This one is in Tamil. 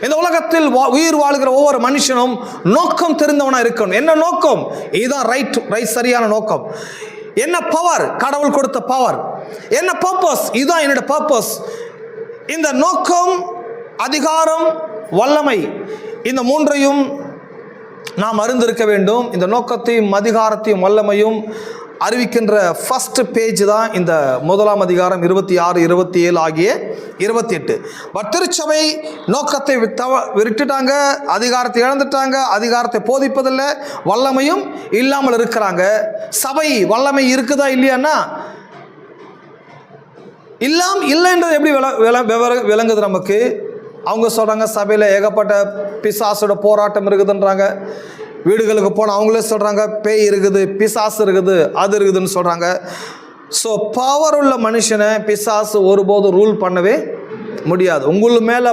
இந்த உலகத்தில் உயிர் வாழ்கிற ஒவ்வொரு மனுஷனும் நோக்கம் தெரிந்தவனா இருக்கணும். என்ன நோக்கம்? இதுதான் ரைட் சரியான நோக்கம். என்ன பவர்? கடவுள் கொடுத்த பவர். என்ன பர்பஸ்? இதுதான் என்னோட பர்பஸ். இந்த நோக்கம், அதிகாரம், வல்லமை, இந்த மூன்றையும் நாம் அறிந்திருக்க வேண்டும். இந்த நோக்கத்தையும் அதிகாரத்தையும் வல்லமையும் அறிவிக்கின்ற ஃபர்ஸ்ட் பேஜ் தான் இந்த 1ஆம் அதிகாரம் 26, 27 ஆகிய 28. பட் திருச்சபை நோக்கத்தை விட்டுட்டாங்க, அதிகாரத்தை இழந்துட்டாங்க, அதிகாரத்தை போதிப்பதில்லை, வல்லமையும் இல்லாமல் இருக்கிறாங்க. சபை வல்லமை இருக்குதா இல்லையான்னா இல்லைன்றது எப்படி விளங்குது நமக்கு? அவங்க சொல்கிறாங்க சபையில் ஏகப்பட்ட பிசாசோட போராட்டம் இருக்குதுன்றாங்க. வீடுகளுக்கு போனால் அவங்களே சொல்கிறாங்க பேய் இருக்குது, பிசாசு இருக்குது, அது இருக்குதுன்னு சொல்கிறாங்க. ஸோ பவர் உள்ள மனுஷனை பிசாசு ஒருபோதும் ரூல் பண்ணவே முடியாது. உங்களுக்கு மேலே